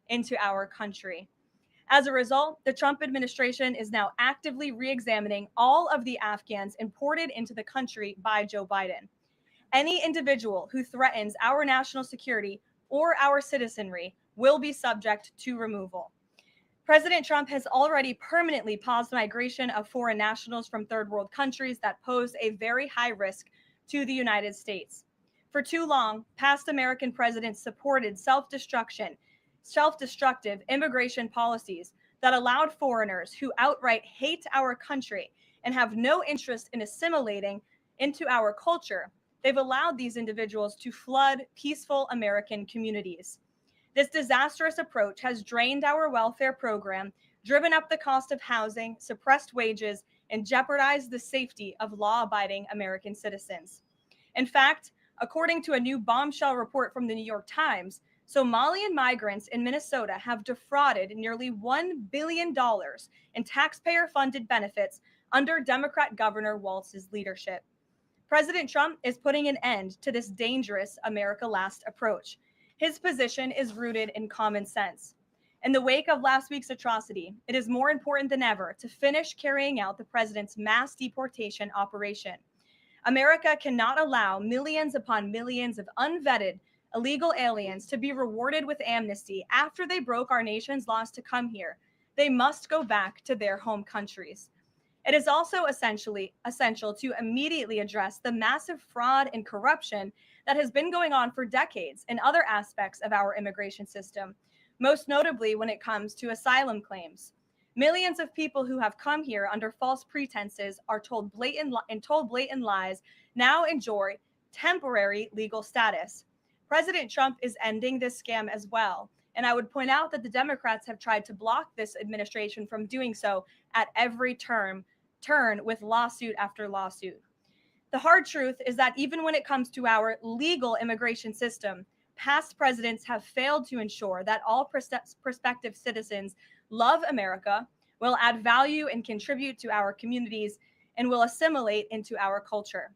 into our country. As a result, the Trump administration is now actively re-examining all of the Afghans imported into the country by Joe Biden. Any individual who threatens our national security or our citizenry will be subject to removal. President Trump has already permanently paused migration of foreign nationals from third world countries that pose a very high risk to the United States. For too long, past American presidents supported self-destructive immigration policies that allowed foreigners who outright hate our country and have no interest in assimilating into our culture. They've allowed these individuals to flood peaceful American communities. This disastrous approach has drained our welfare program, driven up the cost of housing, suppressed wages, and jeopardized the safety of law-abiding American citizens. In fact, according to a new bombshell report from the New York Times, Somalian migrants in Minnesota have defrauded nearly $1 billion in taxpayer-funded benefits under Democrat Governor Walz's leadership. President Trump is putting an end to this dangerous America Last approach. His position is rooted in common sense. In the wake of last week's atrocity, it is more important than ever to finish carrying out the president's mass deportation operation. America cannot allow millions upon millions of unvetted illegal aliens to be rewarded with amnesty after they broke our nation's laws to come here. They must go back to their home countries. It is also essential to immediately address the massive fraud and corruption that has been going on for decades in other aspects of our immigration system, most notably when it comes to asylum claims. Millions of people who have come here under false pretenses are told blatant lies now enjoy temporary legal status. President Trump is ending this scam as well. And I would point out that the Democrats have tried to block this administration from doing so at every turn with lawsuit after lawsuit. The hard truth is that even when it comes to our legal immigration system, past presidents have failed to ensure that all prospective citizens love America, will add value and contribute to our communities, and will assimilate into our culture.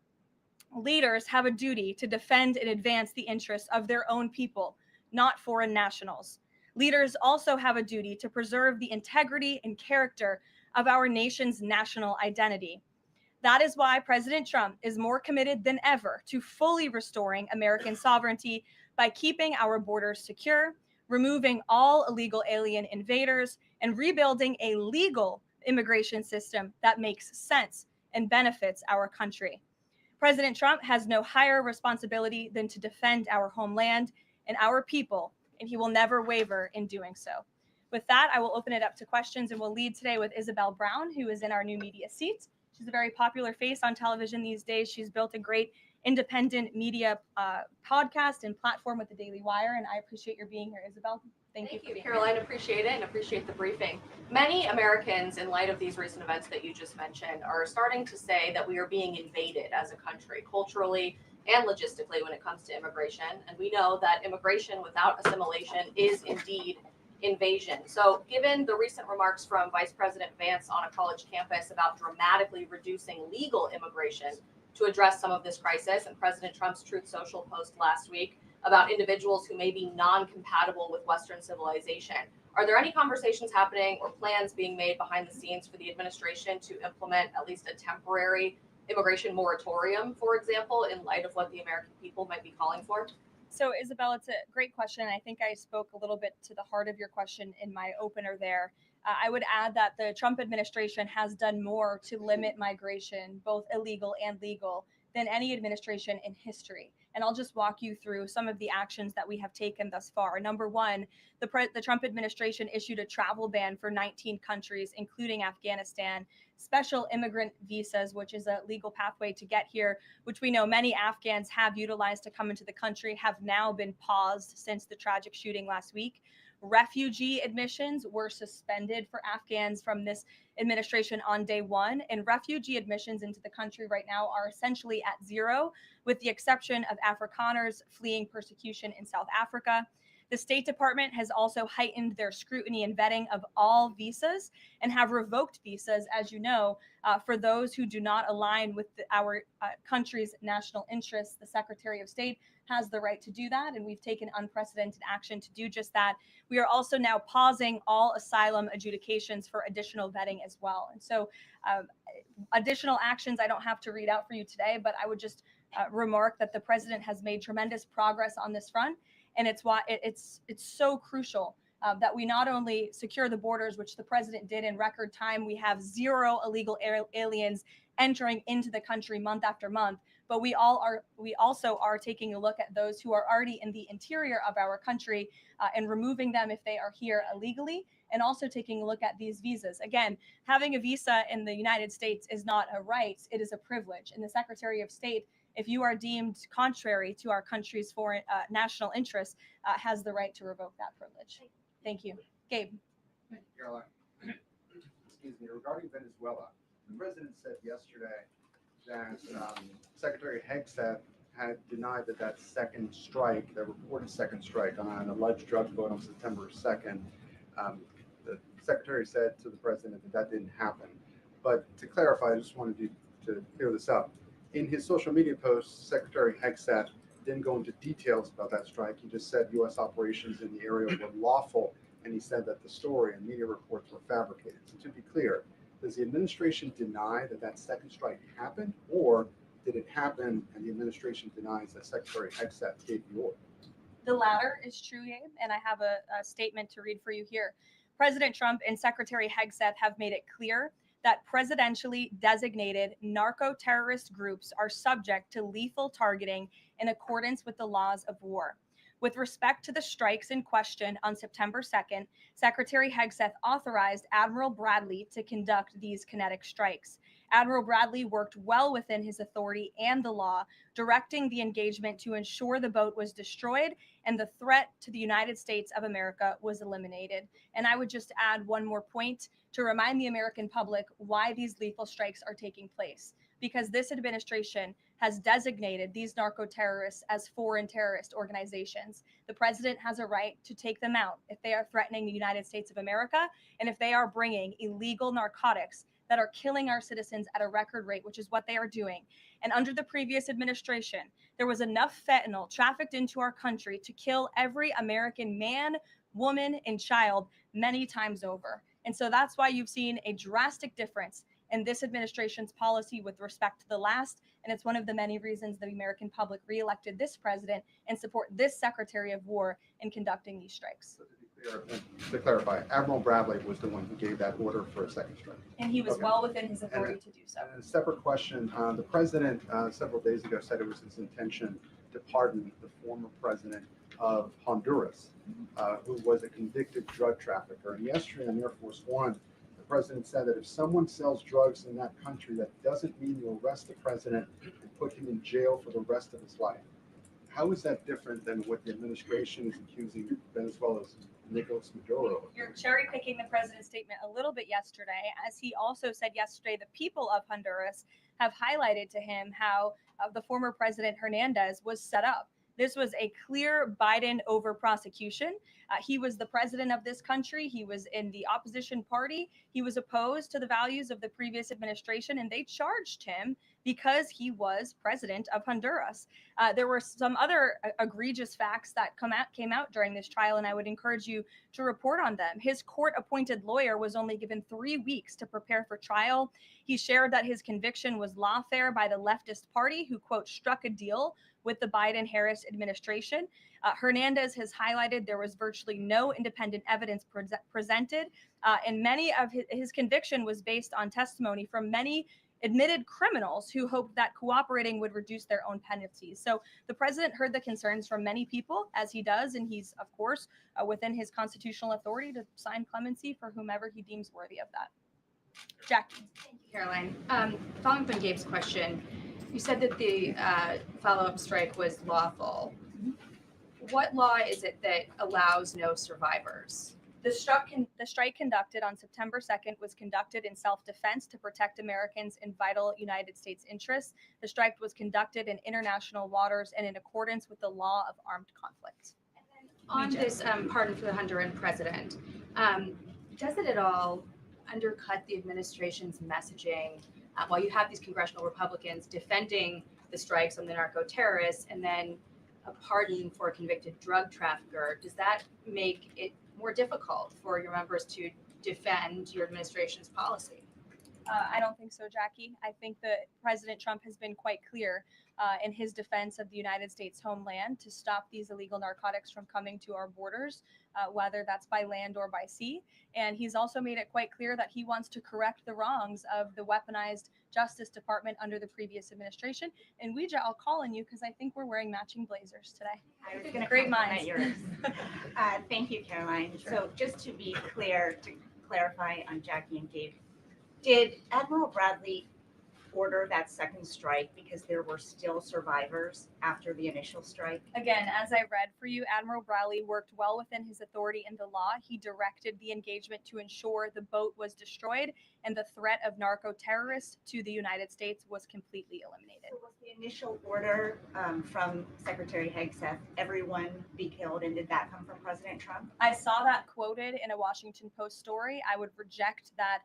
Leaders have a duty to defend and advance the interests of their own people, not foreign nationals. Leaders also have a duty to preserve the integrity and character of our nation's national identity. That is why President Trump is more committed than ever to fully restoring American sovereignty by keeping our borders secure, removing all illegal alien invaders, and rebuilding a legal immigration system that makes sense and benefits our country. President Trump has no higher responsibility than to defend our homeland and our people, and he will never waver in doing so. With that, I will open it up to questions, and we'll lead today with Isabel Brown, who is in our new media seat. She's a very popular face on television these days. She's built a great independent media podcast and platform with the Daily Wire, and I appreciate your being here, Isabel. Thank you, Caroline. Appreciate it and appreciate the briefing. Many Americans, in light of these recent events that you just mentioned, are starting to say that we are being invaded as a country, culturally and logistically, when it comes to immigration. And we know that immigration without assimilation is indeed invasion. So given the recent remarks from Vice President Vance on a college campus about dramatically reducing legal immigration to address some of this crisis, and President Trump's Truth Social post last week about individuals who may be non-compatible with Western civilization, are there any conversations happening or plans being made behind the scenes for the administration to implement at least a temporary immigration moratorium, for example, in light of what the American people might be calling for? So, Isabel, it's a great question. I think I spoke a little bit to the heart of your question in my opener there. I would add that the Trump administration has done more to limit migration, both illegal and legal, than any administration in history. And I'll just walk you through some of the actions that we have taken thus far. Number one, the Trump administration issued a travel ban for 19 countries, including Afghanistan, special immigrant visas, which is a legal pathway to get here, which we know many Afghans have utilized to come into the country, have now been paused since the tragic shooting last week. Refugee admissions were suspended for Afghans from this administration on day one, and refugee admissions into the country right now are essentially at zero, with the exception of Afrikaners fleeing persecution in South Africa. The State Department has also heightened their scrutiny and vetting of all visas and have revoked visas, as you know, for those who do not align with our country's national interests. The Secretary of State has the right to do that, and we've taken unprecedented action to do just that. We are also now pausing all asylum adjudications for additional vetting as well. And so additional actions I don't have to read out for you today, but I would just remark that the president has made tremendous progress on this front, and it's why it's so crucial that we not only secure the borders, which the president did in record time. We have zero illegal aliens entering into the country month after month, but we also are taking a look at those who are already in the interior of our country and removing them if they are here illegally, and also taking a look at these visas. Again, having a visa in the United States is not a right, it is a privilege. And the Secretary of State, if you are deemed contrary to our country's foreign national interests, has the right to revoke that privilege. Thank you. Gabe. Thank you, Caroline. Excuse me. Regarding Venezuela, the president said yesterday that Secretary Hegseth had denied that second strike, that reported second strike on an alleged drug vote on September 2nd, the secretary said to the president that didn't happen. But to clarify, I just wanted to clear this up. In his social media post, Secretary Hegseth didn't go into details about that strike. He just said U.S. operations in the area were lawful, and he said that the story and media reports were fabricated. So to be clear, does the administration deny that second strike happened, or did it happen and the administration denies that Secretary Hegseth gave the order? The latter is true, Gabe, and I have a statement to read for you here. President Trump and Secretary Hegseth have made it clear that presidentially designated narco-terrorist groups are subject to lethal targeting in accordance with the laws of war. With respect to the strikes in question on September 2nd, Secretary Hegseth authorized Admiral Bradley to conduct these kinetic strikes. Admiral Bradley worked well within his authority and the law, directing the engagement to ensure the boat was destroyed and the threat to the United States of America was eliminated. And I would just add one more point to remind the American public why these lethal strikes are taking place. Because this administration has designated these narco-terrorists as foreign terrorist organizations. The president has a right to take them out if they are threatening the United States of America and if they are bringing illegal narcotics that are killing our citizens at a record rate, which is what they are doing. And under the previous administration, there was enough fentanyl trafficked into our country to kill every American man, woman, and child many times over. And so that's why you've seen a drastic difference in this administration's policy with respect to the last, and it's one of the many reasons the American public reelected this president and support this Secretary of War in conducting these strikes. So to clarify, Admiral Bradley was the one who gave that order for a second strike. And he was well within his authority to do so. And a separate question, the president several days ago said it was his intention to pardon the former president of Honduras, who was a convicted drug trafficker. And yesterday on Air Force One, the president said that if someone sells drugs in that country, that doesn't mean you arrest the president and put him in jail for the rest of his life. How is that different than what the administration is accusing Venezuela's Nicolas Maduro of? You're cherry picking the president's statement a little bit yesterday, as he also said yesterday the people of Honduras have highlighted to him how the former president Hernandez was set up. This was a clear Biden over prosecution. He was the president of this country. He was in the opposition party. He was opposed to the values of the previous administration, and they charged him because he was president of Honduras. There were some other egregious facts that came out during this trial, and I would encourage you to report on them. His court-appointed lawyer was only given 3 weeks to prepare for trial. He shared that his conviction was lawfare by the leftist party, who, quote, struck a deal with the Biden-Harris administration. Hernandez has highlighted there was virtually no independent evidence presented, and many of his conviction was based on testimony from many admitted criminals who hoped that cooperating would reduce their own penalties. So the president heard the concerns from many people, as he does, and he's, of course, within his constitutional authority to sign clemency for whomever he deems worthy of that. Jackie. Thank you, Caroline. Following up on Gabe's question, you said that the follow-up strike was lawful. What law is it that allows no survivors? The strike conducted on September 2nd was conducted in self-defense to protect Americans in vital United States interests. The strike was conducted in international waters and in accordance with the law of armed conflict. On this pardon for the Honduran president, does it at all undercut the administration's messaging while you have these congressional Republicans defending the strikes on the narco terrorists and then a pardon for a convicted drug trafficker, does that make it more difficult for your members to defend your administration's policy? I don't think so, Jackie. I think that President Trump has been quite clear in his defense of the United States homeland to stop these illegal narcotics from coming to our borders, whether that's by land or by sea. And he's also made it quite clear that he wants to correct the wrongs of the weaponized Justice Department under the previous administration. And Ouija, I'll call on you because I think we're wearing matching blazers today. I was going to Great compliment minds. yours. Thank you, Caroline. Sure. So just to be clear, to clarify on Jackie and Dave, did Admiral Bradley order that second strike because there were still survivors after the initial strike? Again, as I read for you, Admiral Bradley worked well within his authority in the law. He directed the engagement to ensure the boat was destroyed and the threat of narco terrorists to the United States was completely eliminated. So was the initial order from Secretary Hegseth, everyone be killed, and did that come from President Trump? I saw that quoted in a Washington Post story. I would reject that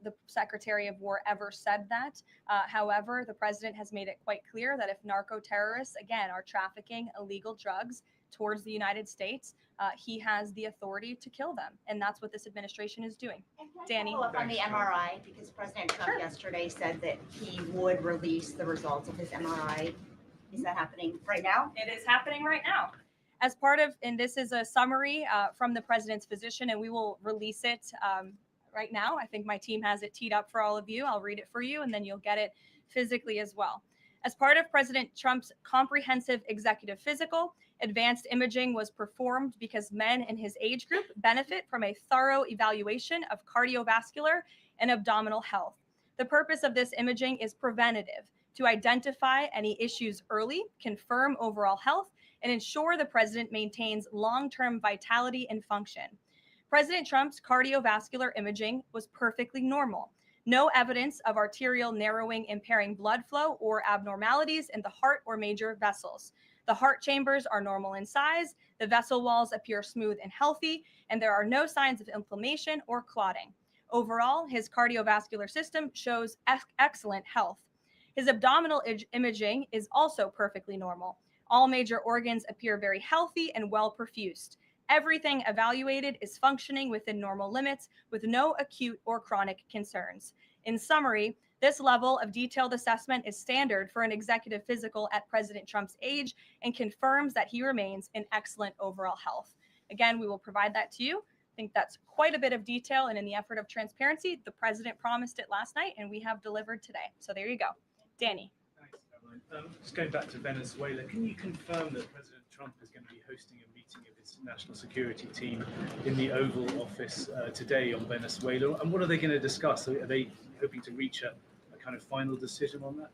the Secretary of War ever said that. However, the president has made it quite clear that if narco terrorists, again, are trafficking illegal drugs towards the United States, he has the authority to kill them. And that's what this administration is doing. And can I Danny? follow up on the MRI, because President Trump yesterday said that he would release the results of his MRI. Is that happening right now? It is happening right now. As part of, and this is a summary from the president's physician, and we will release it right now. I think my team has it teed up for all of you. I'll read it for you, and then you'll get it physically as well. As part of President Trump's comprehensive executive physical, advanced imaging was performed because men in his age group benefit from a thorough evaluation of cardiovascular and abdominal health. The purpose of this imaging is preventative, to identify any issues early, confirm overall health, and ensure the president maintains long-term vitality and function. President Trump's cardiovascular imaging was perfectly normal. No evidence of arterial narrowing impairing blood flow or abnormalities in the heart or major vessels. The heart chambers are normal in size, the vessel walls appear smooth and healthy, and there are no signs of inflammation or clotting. Overall, his cardiovascular system shows excellent health. His abdominal imaging is also perfectly normal. All major organs appear very healthy and well perfused. Everything evaluated is functioning within normal limits with no acute or chronic concerns. In summary, this level of detailed assessment is standard for an executive physical at President Trump's age and confirms that he remains in excellent overall health. Again, we will provide that to you. I think that's quite a bit of detail, and in the effort of transparency, the president promised it last night, and we have delivered today. So there you go. Danny. Thanks, Caroline. Just going back to Venezuela, can you confirm that President Trump is going to be hosting a meeting of his national security team in the Oval Office today on Venezuela? And what are they going to discuss? Are they hoping to reach a kind of final decision on that?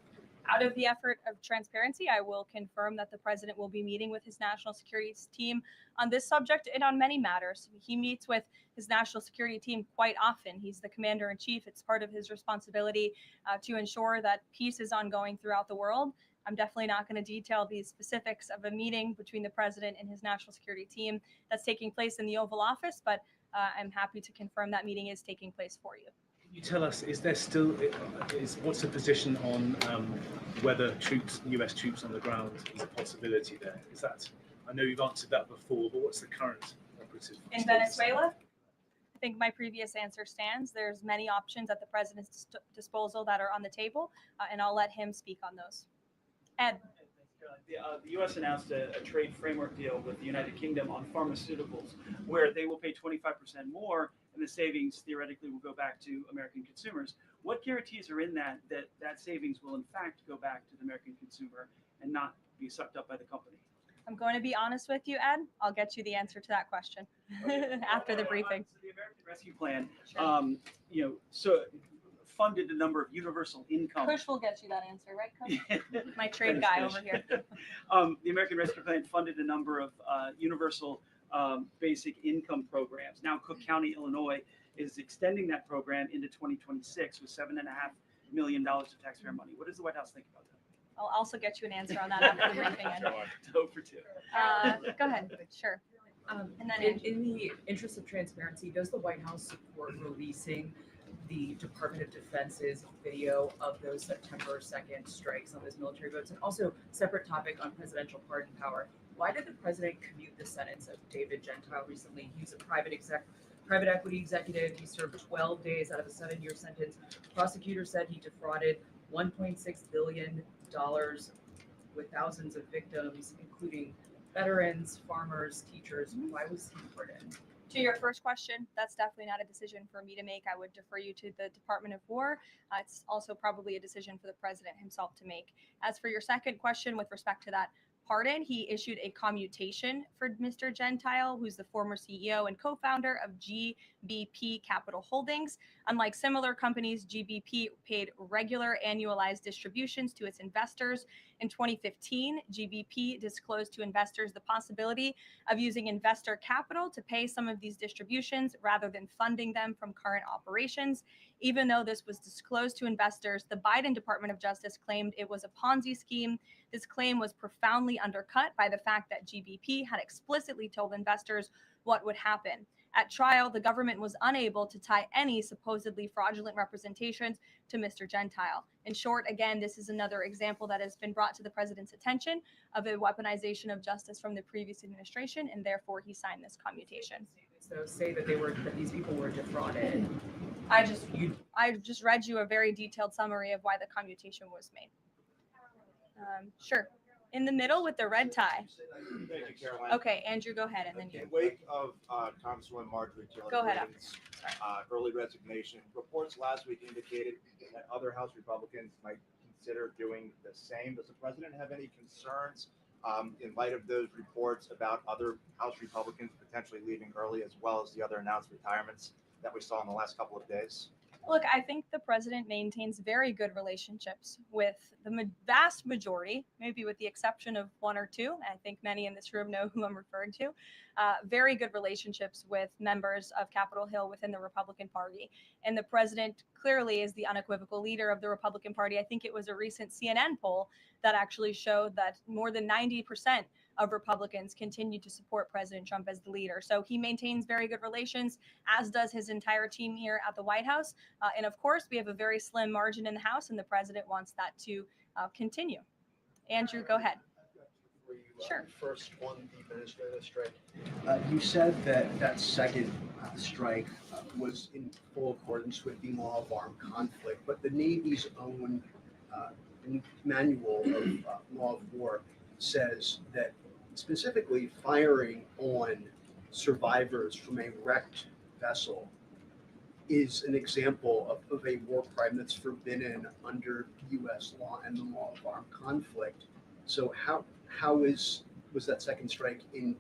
Out of the effort of transparency, I will confirm that the president will be meeting with his national security team on this subject and on many matters. He meets with his national security team quite often. He's the commander in chief. It's part of his responsibility to ensure that peace is ongoing throughout the world. I'm definitely not going to detail the specifics of a meeting between the president and his national security team that's taking place in the Oval Office, but I'm happy to confirm that meeting is taking place for you. Can you tell us, what's the position on whether US troops on the ground is a possibility there? Is that, I know you've answered that before, but what's the current operative In status? Venezuela? I think my previous answer stands. There's many options at the president's disposal that are on the table, and I'll let him speak on those. Ed. The U.S. announced a trade framework deal with the United Kingdom on pharmaceuticals, where they will pay 25% more, and the savings theoretically will go back to American consumers. What guarantees are in that savings will in fact go back to the American consumer and not be sucked up by the company? I'm going to be honest with you, Ed. I'll get you the answer to that question after the briefing. So the American Rescue Plan, Sure. so funded a number of universal income. Kush will get you that answer, right, Kush? My trade guy over here. The American Rescue Plan funded a number of universal basic income programs. Now Cook County, Illinois is extending that program into 2026 with $7.5 million of taxpayer money. What does the White House think about that? I'll also get you an answer on that after the briefing. Ed. 2 for 2. Go ahead. Sure. And then in the interest of transparency, does the White House support releasing the Department of Defense's video of those September 2nd strikes on those military boats? And also, separate topic on presidential pardon power. Why did the president commute the sentence of David Gentile recently? He's a private equity executive. He served 12 days out of a 7-year sentence. Prosecutors said he defrauded $1.6 billion with thousands of victims, including veterans, farmers, teachers. Why was he pardoned? To your first question, that's definitely not a decision for me to make. I would defer you to the Department of War. It's also probably a decision for the president himself to make. As for your second question with respect to that pardon, he issued a commutation for Mr. Gentile, who's the former CEO and co-founder of GBP Capital Holdings. Unlike similar companies, GBP paid regular annualized distributions to its investors. In 2015, GBP disclosed to investors the possibility of using investor capital to pay some of these distributions rather than funding them from current operations. Even though this was disclosed to investors, the Biden Department of Justice claimed it was a Ponzi scheme. This claim was profoundly undercut by the fact that GBP had explicitly told investors what would happen. At trial, the government was unable to tie any supposedly fraudulent representations to Mr. Gentile. In short, again, this is another example that has been brought to the president's attention of a weaponization of justice from the previous administration, and therefore he signed this commutation. So say that these people were defrauded. I just read you a very detailed summary of why the commutation was made. Sure. In the middle with the red tie. Thank you, Caroline. Okay, Andrew, go ahead, and then you. In wake of Congresswoman Marjorie Taylor Go ahead, Greene's early resignation, reports last week indicated that other House Republicans might consider doing the same. Does the president have any concerns in light of those reports about other House Republicans potentially leaving early, as well as the other announced retirements that we saw in the last couple of days? Look, I think the president maintains very good relationships with the vast majority, maybe with the exception of one or two. I think many in this room know who I'm referring to. Very good relationships with members of Capitol Hill within the Republican Party. And the president clearly is the unequivocal leader of the Republican Party. I think it was a recent CNN poll that actually showed that more than 90% of Republicans continue to support President Trump as the leader. So he maintains very good relations, as does his entire team here at the White House. And of course, we have a very slim margin in the House, and the president wants that to continue. Andrew, go ahead. Sure. First, on the Venezuela strike, you said that second strike was in full accordance with the law of armed conflict, but the Navy's own manual of law of war says that specifically firing on survivors from a wrecked vessel is an example of a war crime that's forbidden under U.S. law and the law of armed conflict. So how was that second strike in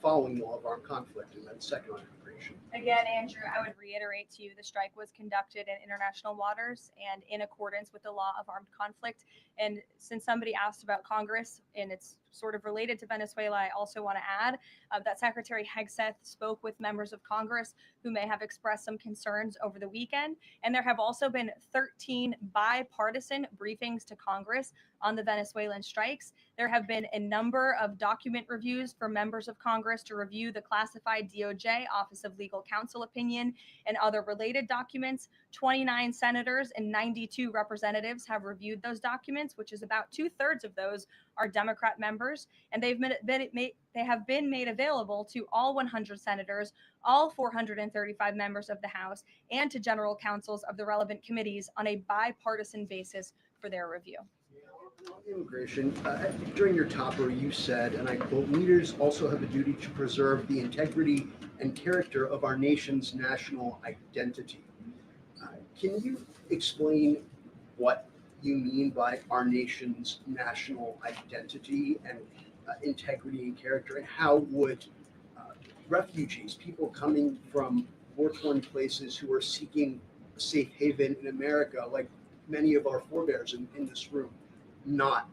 following the law of armed conflict and then second on immigration? Again, Andrew, I would reiterate to you the strike was conducted in international waters and in accordance with the law of armed conflict. And since somebody asked about Congress and it's sort of related to Venezuela, I also want to add that Secretary Hegseth spoke with members of Congress who may have expressed some concerns over the weekend. And there have also been 13 bipartisan briefings to Congress on the Venezuelan strikes. There have been a number of document reviews for members of Congress to review the classified DOJ Office of Legal Counsel opinion and other related documents. 29 senators and 92 representatives have reviewed those documents, which is about 2/3 of those are Democrat members, and they have been made available to all 100 senators, all 435 members of the House, and to general counsels of the relevant committees on a bipartisan basis for their review. On immigration, during your topper, you said, and I quote, "Leaders also have a duty to preserve the integrity and character of our nation's national identity." Can you explain what you mean by our nation's national identity and integrity and character, and how would refugees, people coming from war-torn places who are seeking a safe haven in America, like many of our forebears in this room, not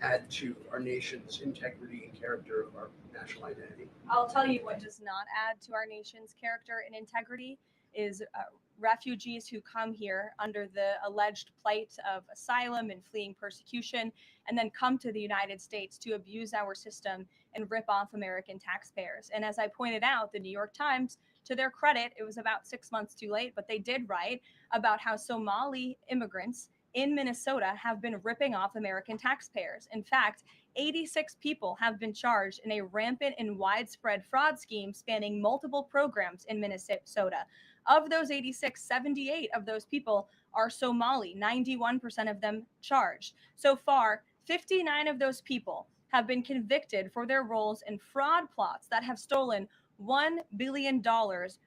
add to our nation's integrity and character of our national identity? I'll tell you what does not add to our nation's character and integrity is refugees who come here under the alleged plight of asylum and fleeing persecution, and then come to the United States to abuse our system and rip off American taxpayers. And as I pointed out, the New York Times, to their credit, it was about 6 months too late, but they did write about how Somali immigrants in Minnesota have been ripping off American taxpayers. In fact, 86 people have been charged in a rampant and widespread fraud scheme spanning multiple programs in Minnesota. Of those 86, 78 of those people are Somali, 91% of them charged. So far, 59 of those people have been convicted for their roles in fraud plots that have stolen $1 billion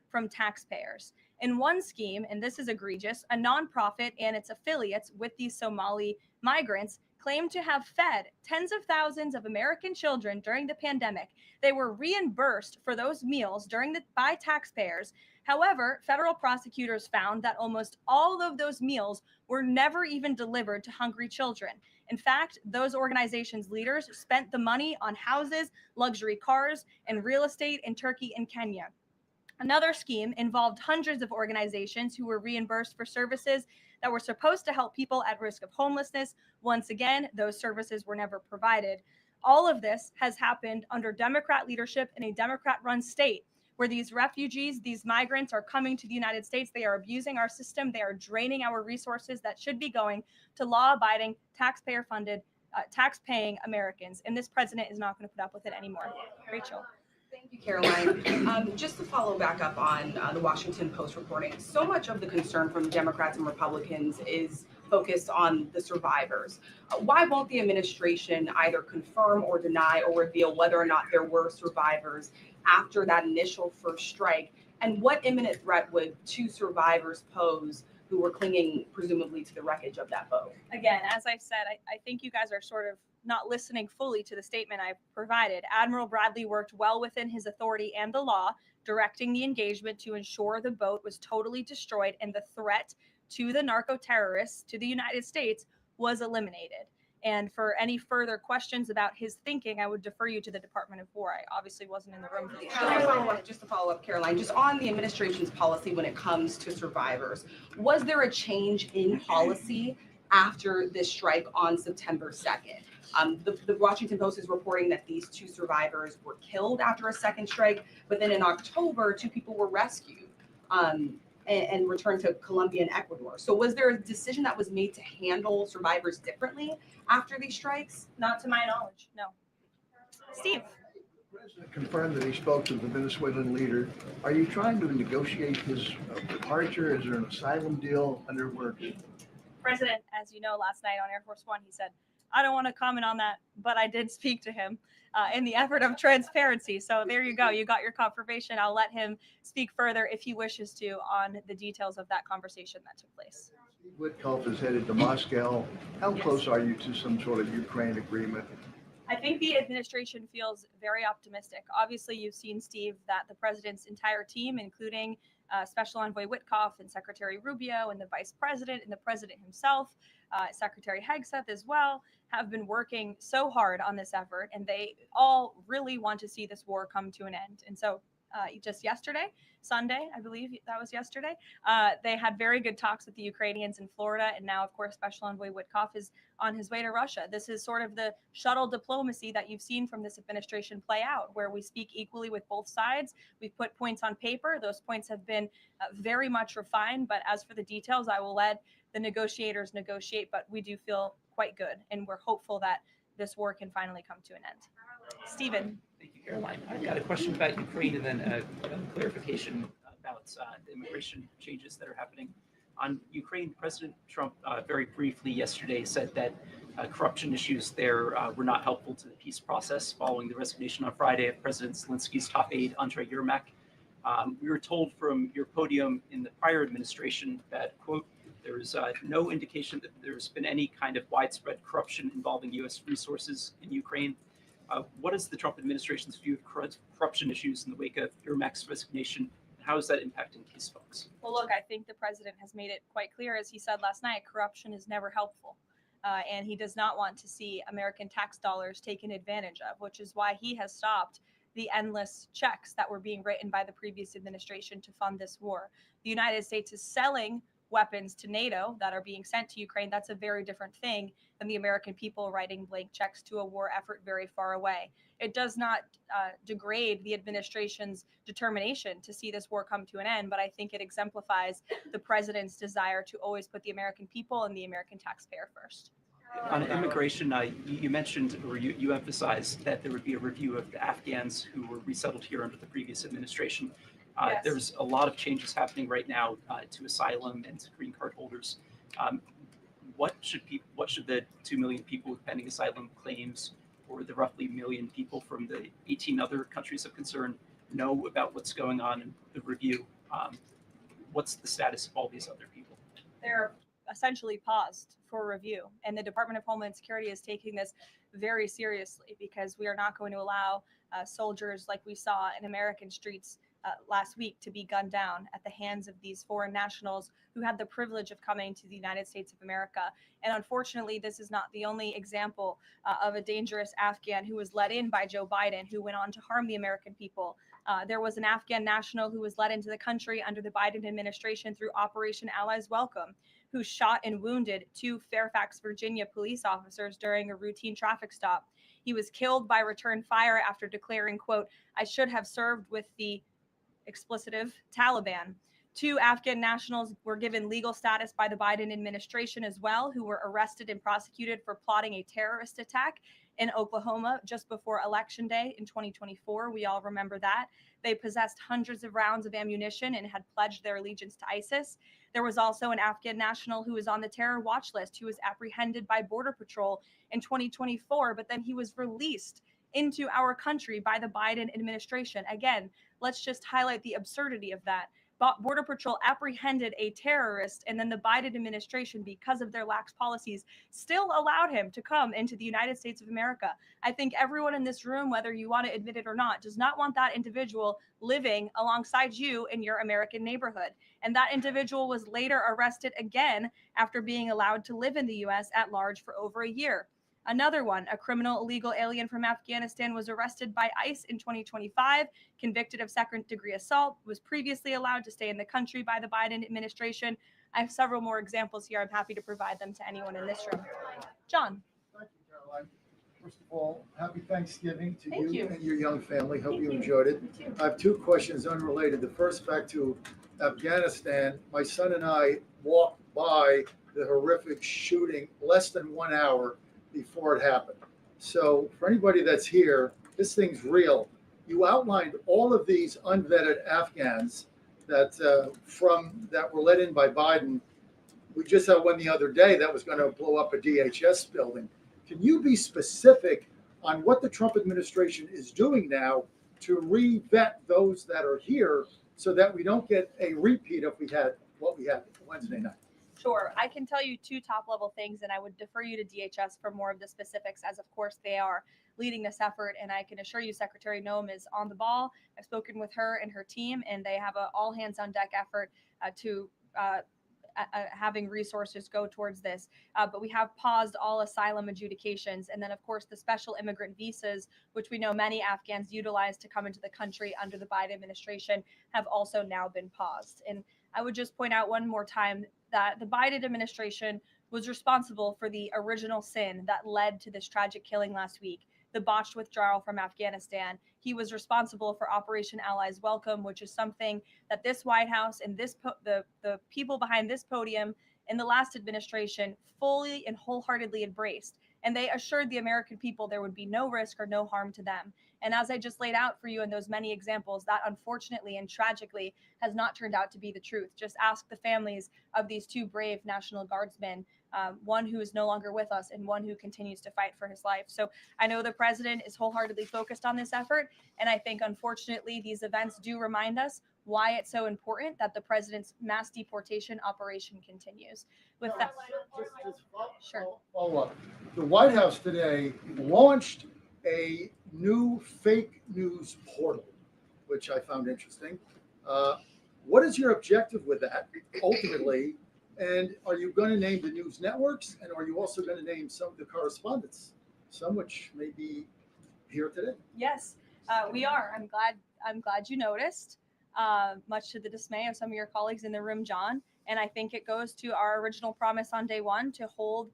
from taxpayers. In one scheme, and this is egregious, a nonprofit and its affiliates with these Somali migrants claimed to have fed tens of thousands of American children during the pandemic. They were reimbursed for those meals by taxpayers. However, federal prosecutors found that almost all of those meals were never even delivered to hungry children. In fact, those organizations' leaders spent the money on houses, luxury cars, and real estate in Turkey and Kenya. Another scheme involved hundreds of organizations who were reimbursed for services that were supposed to help people at risk of homelessness. Once again, those services were never provided. All of this has happened under Democrat leadership in a Democrat-run state where these refugees, these migrants are coming to the United States. They are abusing our system. They are draining our resources that should be going to law-abiding, taxpayer-funded, tax-paying Americans. And this president is not going to put up with it anymore. Rachel. Thank you, Caroline. Just to follow back up on the Washington Post reporting, so much of the concern from Democrats and Republicans is focused on the survivors. Why won't the administration either confirm or deny or reveal whether or not there were survivors after that initial first strike? And what imminent threat would two survivors pose who were clinging presumably to the wreckage of that boat? Again, as I said, I think you guys are sort of not listening fully to the statement I've provided. Admiral Bradley worked well within his authority and the law, directing the engagement to ensure the boat was totally destroyed and the threat to the narco-terrorists, to the United States, was eliminated. And for any further questions about his thinking, I would defer you to the Department of War. I obviously wasn't in the room for these. Just to follow up, Caroline, just on the administration's policy when it comes to survivors, was there a change in policy after this strike on September 2nd? The Washington Post is reporting that these two survivors were killed after a second strike, but then in October, two people were rescued and returned to Colombia and Ecuador. So was there a decision that was made to handle survivors differently after these strikes? Not to my knowledge, no. Steve. The president confirmed that he spoke to the Venezuelan leader. Are you trying to negotiate his departure? Is there an asylum deal under works? President, as you know, last night on Air Force One, he said, I don't want to comment on that, but I did speak to him in the effort of transparency. So there you go. You got your confirmation. I'll let him speak further if he wishes to on the details of that conversation that took place. Witkoff is headed to Moscow. How close are you to some sort of Ukraine agreement? I think the administration feels very optimistic. Obviously, you've seen, Steve, that the president's entire team, including Special Envoy Witkoff and Secretary Rubio and the Vice President and the President himself, Secretary Hegseth as well, have been working so hard on this effort, and they all really want to see this war come to an end. And so just yesterday, Sunday, I believe that was yesterday, they had very good talks with the Ukrainians in Florida, and now, of course, Special Envoy Witkoff is on his way to Russia. This is sort of the shuttle diplomacy that you've seen from this administration play out, where we speak equally with both sides. We've put points on paper. Those points have been very much refined, but as for the details, I will let the negotiators negotiate, but we do feel quite good, and we're hopeful that this war can finally come to an end. Stephen. Thank you, Caroline. I've got a question about Ukraine and then a clarification about the immigration changes that are happening. On Ukraine, President Trump very briefly yesterday said that corruption issues there were not helpful to the peace process following the resignation on Friday of President Zelensky's top aide, Andrei Yermak. We were told from your podium in the prior administration that, quote, there is no indication that there's been any kind of widespread corruption involving U.S. resources in Ukraine. What is the Trump administration's view of corruption issues in the wake of Yermak's resignation? How is that impacting peace talks? Well, look, I think the president has made it quite clear, as he said last night, corruption is never helpful. And he does not want to see American tax dollars taken advantage of, which is why he has stopped the endless checks that were being written by the previous administration to fund this war. The United States is selling weapons to NATO that are being sent to Ukraine. That's a very different thing than the American people writing blank checks to a war effort very far away. It does not degrade the administration's determination to see this war come to an end, but I think it exemplifies the president's desire to always put the American people and the American taxpayer first. On immigration, you mentioned, or you emphasized that there would be a review of the Afghans who were resettled here under the previous administration. Yes. There's a lot of changes happening right now to asylum and to green card holders. What should the 2 million people with pending asylum claims, or the roughly 1 million people from the 18 other countries of concern, know about what's going on in the review? What's the status of all these other people? They're essentially paused for review, and the Department of Homeland Security is taking this very seriously, because we are not going to allow soldiers like we saw in American streets last week to be gunned down at the hands of these foreign nationals who had the privilege of coming to the United States of America. And unfortunately, this is not the only example of a dangerous Afghan who was let in by Joe Biden, who went on to harm the American people. There was an Afghan national who was let into the country under the Biden administration through Operation Allies Welcome, who shot and wounded 2 Fairfax, Virginia police officers during a routine traffic stop. He was killed by return fire after declaring, quote, "I should have served with the explicitive Taliban." 2 Afghan nationals were given legal status by the Biden administration as well, who were arrested and prosecuted for plotting a terrorist attack in Oklahoma just before Election Day in 2024. We all remember that. They possessed hundreds of rounds of ammunition and had pledged their allegiance to ISIS. There was also an Afghan national who was on the terror watch list, who was apprehended by Border Patrol in 2024, but then he was released into our country by the Biden administration. Again, let's just highlight the absurdity of that. Border Patrol apprehended a terrorist, and then the Biden administration, because of their lax policies, still allowed him to come into the United States of America. I think everyone in this room, whether you want to admit it or not, does not want that individual living alongside you in your American neighborhood. And that individual was later arrested again after being allowed to live in the U.S. at large for over a year. Another one, a criminal illegal alien from Afghanistan, was arrested by ICE in 2025, convicted of second-degree assault, was previously allowed to stay in the country by the Biden administration. I have several more examples here. I'm happy to provide them to anyone in this room. John. Thank you, Caroline. First of all, happy Thanksgiving to Thank you. and your young family. Hope you enjoyed it. I have 2 questions unrelated. The first, back to Afghanistan. My son and I walked by the horrific shooting less than 1 hour before it happened. So for anybody that's here, this thing's real. You outlined all of these unvetted Afghans that were let in by Biden. We just had one the other day that was going to blow up a DHS building. Can you be specific on what the Trump administration is doing now to re-vet those that are here, so that we don't get a repeat of what we had Wednesday night? Sure. I can tell you 2 top-level things, and I would defer you to DHS for more of the specifics, as of course they are leading this effort. And I can assure you Secretary Noem is on the ball. I've spoken with her and her team, and they have an all-hands-on-deck effort to having resources go towards this. But we have paused all asylum adjudications. And then, of course, the special immigrant visas, which we know many Afghans utilize to come into the country under the Biden administration, have also now been paused. And I would just point out one more time that the Biden administration was responsible for the original sin that led to this tragic killing last week, the botched withdrawal from Afghanistan. He was responsible for Operation Allies Welcome, which is something that this White House and the people behind this podium in the last administration fully and wholeheartedly embraced. And they assured the American people there would be no risk or no harm to them. And as I just laid out for you in those many examples, that unfortunately and tragically has not turned out to be the truth. Just ask the families of these 2 brave National Guardsmen, one who is no longer with us and one who continues to fight for his life. So I know the president is wholeheartedly focused on this effort. And I think, unfortunately, these events do remind us why it's so important that the president's mass deportation operation continues. With that, sure. Follow up. The White House today launched a new fake news portal, which I found interesting. What is your objective with that ultimately? And are you going to name the news networks? And are you also going to name some of the correspondents, some which may be here today? Yes. We are. I'm glad you noticed. Much to the dismay of some of your colleagues in the room, John. And I think it goes to our original promise on day one to hold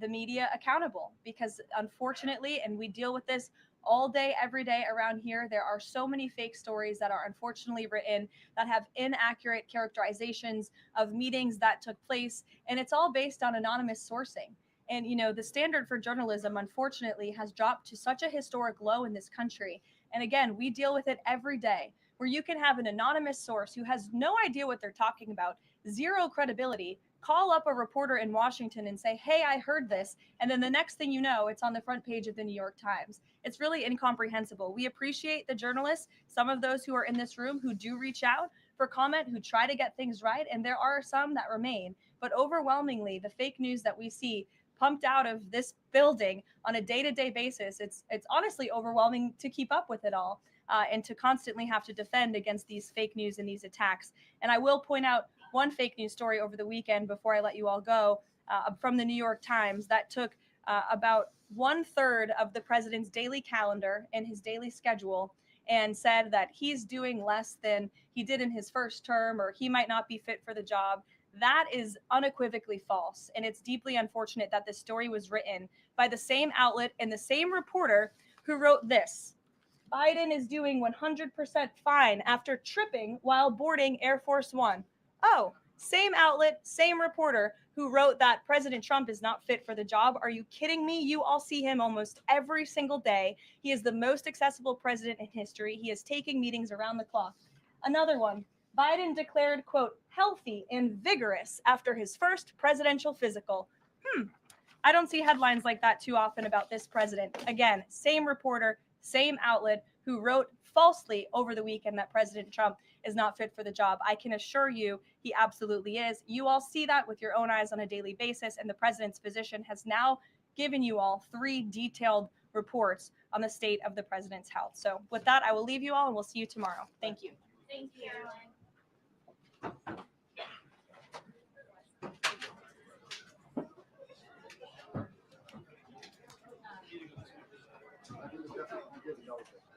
the media accountable, because unfortunately, and we deal with this all day, every day around here, there are so many fake stories that are unfortunately written that have inaccurate characterizations of meetings that took place. And it's all based on anonymous sourcing. And, you know, the standard for journalism, unfortunately, has dropped to such a historic low in this country. And again, we deal with it every day, where you can have an anonymous source who has no idea what they're talking about, zero credibility, call up a reporter in Washington and say, hey, I heard this. And then the next thing you know, it's on the front page of the New York Times. It's really incomprehensible. We appreciate the journalists, some of those who are in this room who do reach out for comment, who try to get things right. And there are some that remain. But overwhelmingly, the fake news that we see pumped out of this building on a day-to-day basis, it's honestly overwhelming to keep up with it all. And to constantly have to defend against these fake news and these attacks. And I will point out one fake news story over the weekend before I let you all go, from the New York Times that took about 1/3 of the president's daily calendar and his daily schedule and said that he's doing less than he did in his first term, or he might not be fit for the job. That is unequivocally false. And it's deeply unfortunate that this story was written by the same outlet and the same reporter who wrote this: Biden is doing 100% fine after tripping while boarding Air Force One. Oh, same outlet, same reporter who wrote that President Trump is not fit for the job. Are you kidding me? You all see him almost every single day. He is the most accessible president in history. He is taking meetings around the clock. Another one, Biden declared, quote, healthy and vigorous after his first presidential physical. I don't see headlines like that too often about this president. Again, same reporter, same outlet who wrote falsely over the weekend that President Trump is not fit for the job. I can assure you he absolutely is. You all see that with your own eyes on a daily basis, and the president's physician has now given you all 3 detailed reports on the state of the president's health. So with that, I will leave you all, and we'll see you tomorrow. Thank you. Thank you. I think it's definitely good to know this.